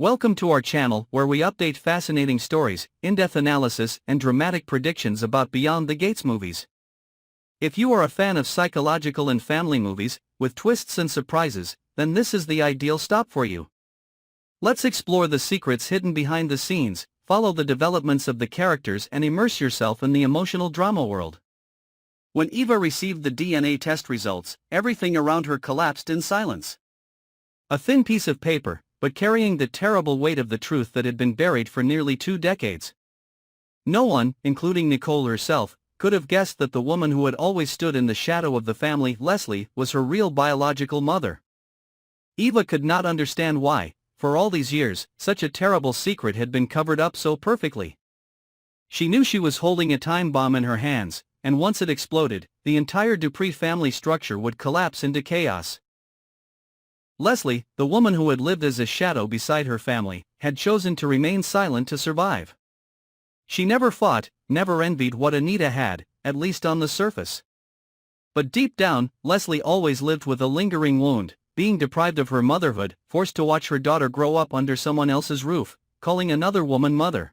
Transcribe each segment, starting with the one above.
Welcome to our channel where we update fascinating stories, in-depth analysis, and dramatic predictions about Beyond the Gates movies. If you are a fan of psychological and family movies, with twists and surprises, then this is the ideal stop for you. Let's explore the secrets hidden behind the scenes, follow the developments of the characters and immerse yourself in the emotional drama world. When Eva received the DNA test results, everything around her collapsed in silence. A thin piece of paper, but carrying the terrible weight of the truth that had been buried for nearly 2 decades. No one, including Nicole herself, could have guessed that the woman who had always stood in the shadow of the family, Leslie, was her real biological mother. Eva could not understand why, for all these years, such a terrible secret had been covered up so perfectly. She knew she was holding a time bomb in her hands, and once it exploded, the entire Dupree family structure would collapse into chaos. Leslie, the woman who had lived as a shadow beside her family, had chosen to remain silent to survive. She never fought, never envied what Anita had, at least on the surface. But deep down, Leslie always lived with a lingering wound, being deprived of her motherhood, forced to watch her daughter grow up under someone else's roof, calling another woman mother.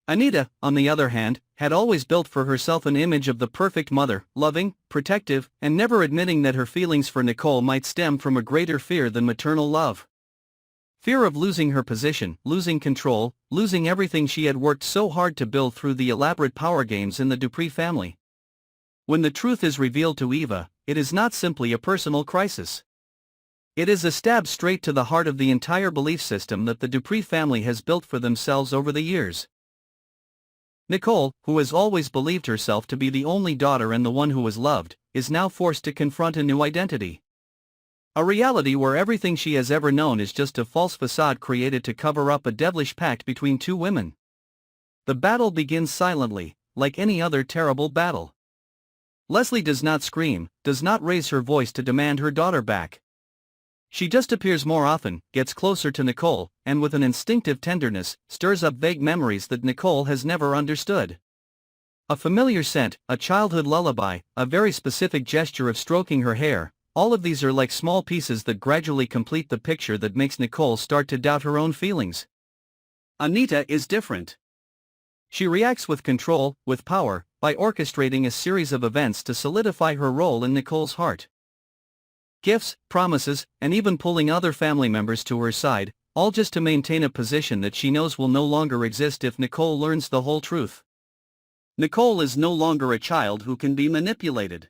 Anita, on the other hand, had always built for herself an image of the perfect mother, loving, protective, and never admitting that her feelings for Nicole might stem from a greater fear than maternal love. Fear of losing her position, losing control, losing everything she had worked so hard to build through the elaborate power games in the Dupree family. When the truth is revealed to Eva, it is not simply a personal crisis. It is a stab straight to the heart of the entire belief system that the Dupree family has built for themselves over the years. Nicole, who has always believed herself to be the only daughter and the one who was loved, is now forced to confront a new identity. A reality where everything she has ever known is just a false facade created to cover up a devilish pact between two women. The battle begins silently, like any other terrible battle. Leslie does not scream, does not raise her voice to demand her daughter back. She just appears more often, gets closer to Nicole, and with an instinctive tenderness, stirs up vague memories that Nicole has never understood. A familiar scent, a childhood lullaby, a very specific gesture of stroking her hair, all of these are like small pieces that gradually complete the picture that makes Nicole start to doubt her own feelings. Anita is different. She reacts with control, with power, by orchestrating a series of events to solidify her role in Nicole's heart. Gifts, promises, and even pulling other family members to her side, all just to maintain a position that she knows will no longer exist if Nicole learns the whole truth. Nicole is no longer a child who can be manipulated.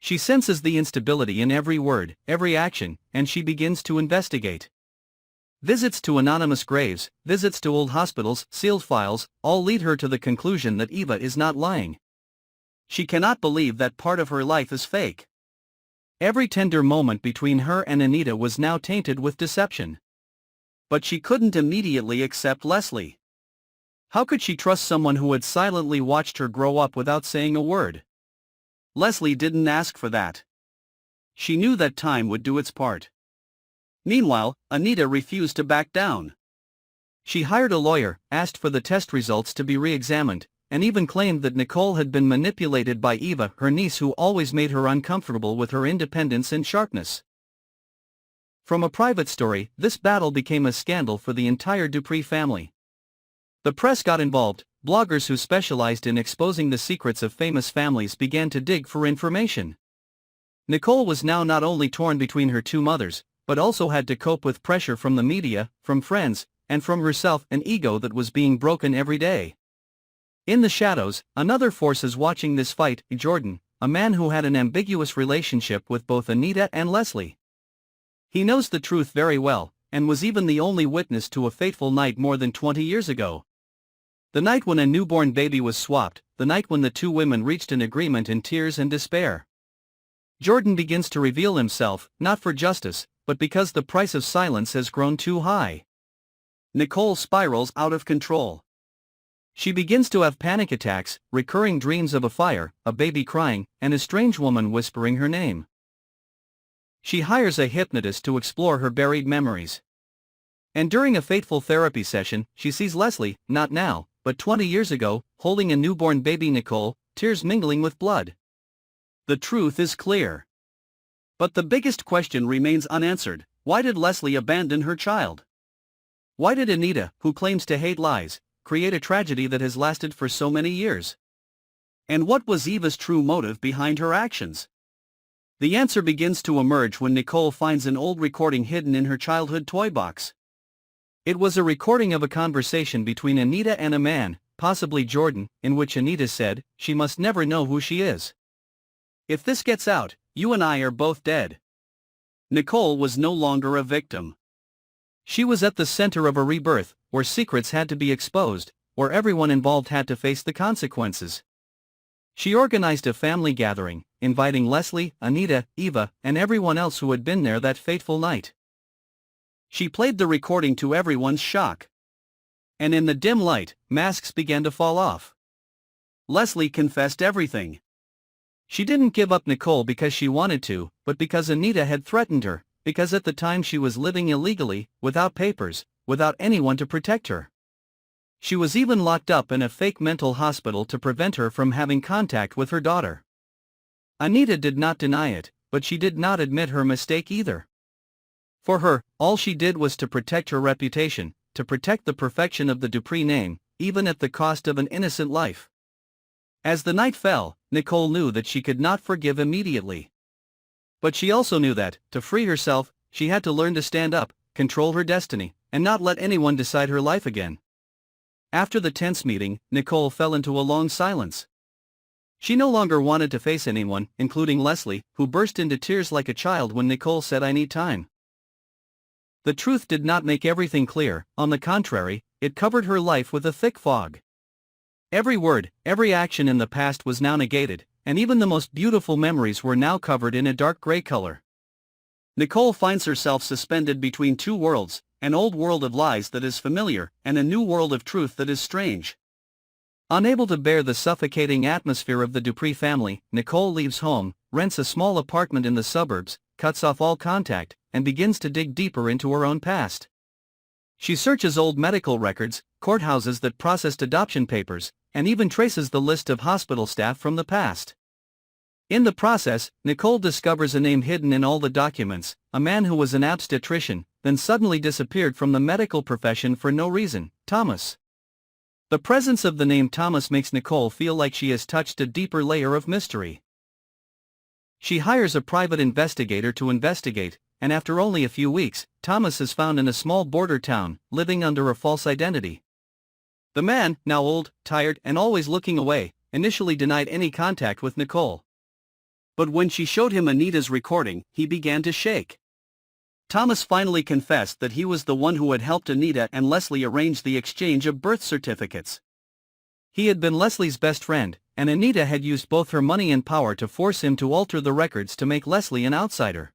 She senses the instability in every word, every action, and she begins to investigate. Visits to anonymous graves, visits to old hospitals, sealed files, all lead her to the conclusion that Eva is not lying. She cannot believe that part of her life is fake. Every tender moment between her and Anita was now tainted with deception. But she couldn't immediately accept Leslie. How could she trust someone who had silently watched her grow up without saying a word? Leslie didn't ask for that. She knew that time would do its part. Meanwhile, Anita refused to back down. She hired a lawyer, asked for the test results to be re-examined, and even claimed that Nicole had been manipulated by Eva, her niece, who always made her uncomfortable with her independence and sharpness. From a private story, this battle became a scandal for the entire Dupree family. The press got involved, bloggers who specialized in exposing the secrets of famous families began to dig for information. Nicole was now not only torn between her two mothers, but also had to cope with pressure from the media, from friends, and from herself, an ego that was being broken every day. In the shadows, another force is watching this fight, Jordan, a man who had an ambiguous relationship with both Anita and Leslie. He knows the truth very well, and was even the only witness to a fateful night more than 20 years ago. The night when a newborn baby was swapped, the night when the two women reached an agreement in tears and despair. Jordan begins to reveal himself, not for justice, but because the price of silence has grown too high. Nicole spirals out of control. She begins to have panic attacks, recurring dreams of a fire, a baby crying, and a strange woman whispering her name. She hires a hypnotist to explore her buried memories. And during a fateful therapy session, she sees Leslie, not now, but 20 years ago, holding a newborn baby Nicole, tears mingling with blood. The truth is clear. But the biggest question remains unanswered: why did Leslie abandon her child? Why did Anita, who claims to hate lies, create a tragedy that has lasted for so many years? And what was Eva's true motive behind her actions? The answer begins to emerge when Nicole finds an old recording hidden in her childhood toy box. It was a recording of a conversation between Anita and a man, possibly Jordan, in which Anita said, "She must never know who she is. If this gets out, you and I are both dead." Nicole was no longer a victim. She was at the center of a rebirth, where secrets had to be exposed, where everyone involved had to face the consequences. She organized a family gathering, inviting Leslie, Anita, Eva, and everyone else who had been there that fateful night. She played the recording to everyone's shock. And in the dim light, masks began to fall off. Leslie confessed everything. She didn't give up Nicole because she wanted to, but because Anita had threatened her, because at the time she was living illegally, without papers, without anyone to protect her. She was even locked up in a fake mental hospital to prevent her from having contact with her daughter. Anita did not deny it, but she did not admit her mistake either. For her, all she did was to protect her reputation, to protect the perfection of the Dupree name, even at the cost of an innocent life. As the night fell, Nicole knew that she could not forgive immediately. But she also knew that, to free herself, she had to learn to stand up, control her destiny, and not let anyone decide her life again. After the tense meeting, Nicole fell into a long silence. She no longer wanted to face anyone, including Leslie, who burst into tears like a child when Nicole said, "I need time." The truth did not make everything clear, on the contrary, it covered her life with a thick fog. Every word, every action in the past was now negated, and even the most beautiful memories were now covered in a dark gray color. Nicole finds herself suspended between two worlds, an old world of lies that is familiar, and a new world of truth that is strange. Unable to bear the suffocating atmosphere of the Dupree family, Nicole leaves home, rents a small apartment in the suburbs, cuts off all contact, and begins to dig deeper into her own past. She searches old medical records, courthouses that processed adoption papers, and even traces the list of hospital staff from the past. In the process, Nicole discovers a name hidden in all the documents, a man who was an obstetrician, then suddenly disappeared from the medical profession for no reason, Thomas. The presence of the name Thomas makes Nicole feel like she has touched a deeper layer of mystery. She hires a private investigator to investigate, and after only a few weeks, Thomas is found in a small border town, living under a false identity. The man, now old, tired, and always looking away, initially denied any contact with Nicole. But when she showed him Anita's recording, he began to shake. Thomas finally confessed that he was the one who had helped Anita and Leslie arrange the exchange of birth certificates. He had been Leslie's best friend, and Anita had used both her money and power to force him to alter the records to make Leslie an outsider.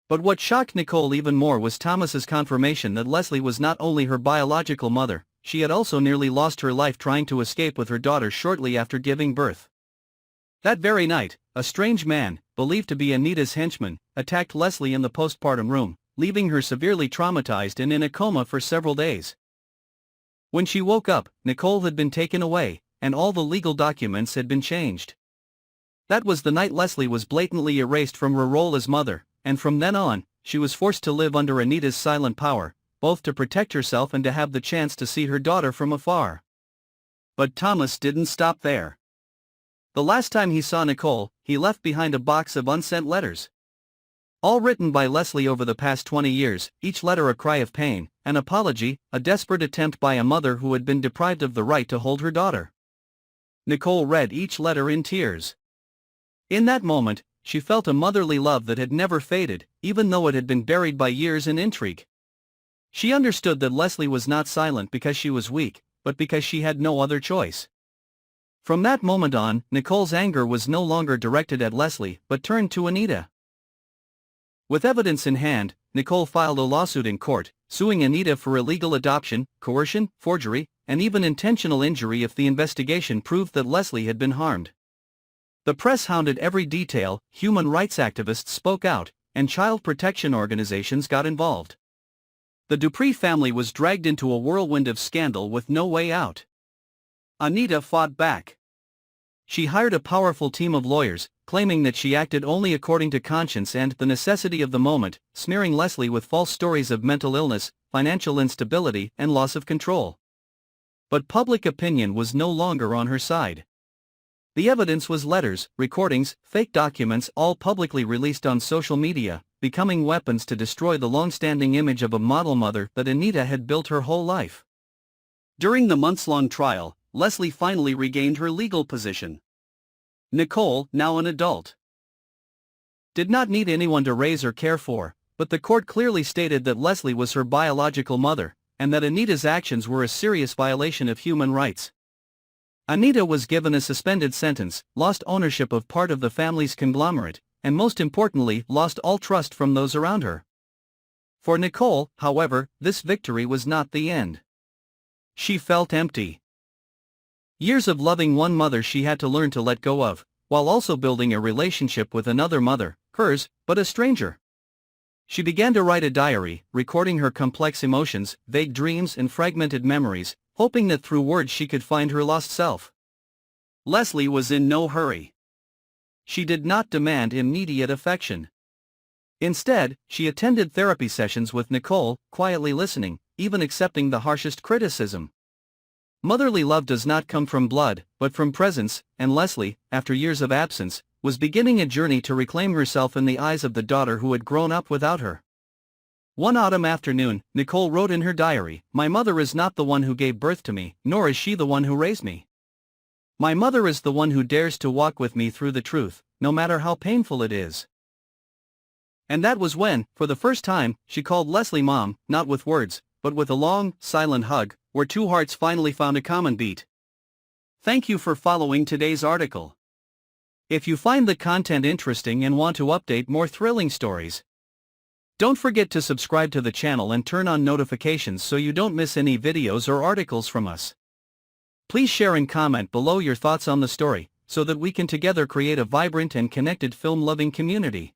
But what shocked Nicole even more was Thomas's confirmation that Leslie was not only her biological mother, she had also nearly lost her life trying to escape with her daughter shortly after giving birth. That very night, a strange man, believed to be Anita's henchman, attacked Leslie in the postpartum room, leaving her severely traumatized and in a coma for several days. When she woke up, Nicole had been taken away, and all the legal documents had been changed. That was the night Leslie was blatantly erased from her role as mother, and from then on, she was forced to live under Anita's silent power, both to protect herself and to have the chance to see her daughter from afar. But Thomas didn't stop there. The last time he saw Nicole, he left behind a box of unsent letters. All written by Leslie over the past 20 years, each letter a cry of pain, an apology, a desperate attempt by a mother who had been deprived of the right to hold her daughter. Nicole read each letter in tears. In that moment, she felt a motherly love that had never faded, even though it had been buried by years in intrigue. She understood that Leslie was not silent because she was weak, but because she had no other choice. From that moment on, Nicole's anger was no longer directed at Leslie but turned to Anita. With evidence in hand, Nicole filed a lawsuit in court, suing Anita for illegal adoption, coercion, forgery, and even intentional injury if the investigation proved that Leslie had been harmed. The press hounded every detail, human rights activists spoke out, and child protection organizations got involved. The Dupree family was dragged into a whirlwind of scandal with no way out. Anita fought back. She hired a powerful team of lawyers, claiming that she acted only according to conscience and the necessity of the moment, smearing Leslie with false stories of mental illness, financial instability, and loss of control. But public opinion was no longer on her side. The evidence was letters, recordings, fake documents, all publicly released on social media, becoming weapons to destroy the long-standing image of a model mother that Anita had built her whole life. During the months-long trial, Leslie finally regained her legal position. Nicole, now an adult, did not need anyone to raise or care for, but the court clearly stated that Leslie was her biological mother, and that Anita's actions were a serious violation of human rights. Anita was given a suspended sentence, lost ownership of part of the family's conglomerate, and most importantly, lost all trust from those around her. For Nicole, however, this victory was not the end. She felt empty. Years of loving one mother she had to learn to let go of, while also building a relationship with another mother, hers, but a stranger. She began to write a diary, recording her complex emotions, vague dreams and fragmented memories, hoping that through words she could find her lost self. Leslie was in no hurry. She did not demand immediate affection. Instead, she attended therapy sessions with Nicole, quietly listening, even accepting the harshest criticism. Motherly love does not come from blood, but from presence, and Leslie, after years of absence, was beginning a journey to reclaim herself in the eyes of the daughter who had grown up without her. One autumn afternoon, Nicole wrote in her diary, "My mother is not the one who gave birth to me, nor is she the one who raised me. My mother is the one who dares to walk with me through the truth, no matter how painful it is." And that was when, for the first time, she called Leslie Mom, not with words, but with a long, silent hug, where two hearts finally found a common beat. Thank you for following today's article. If you find the content interesting and want to update more thrilling stories, don't forget to subscribe to the channel and turn on notifications so you don't miss any videos or articles from us. Please share and comment below your thoughts on the story, so that we can together create a vibrant and connected film-loving community.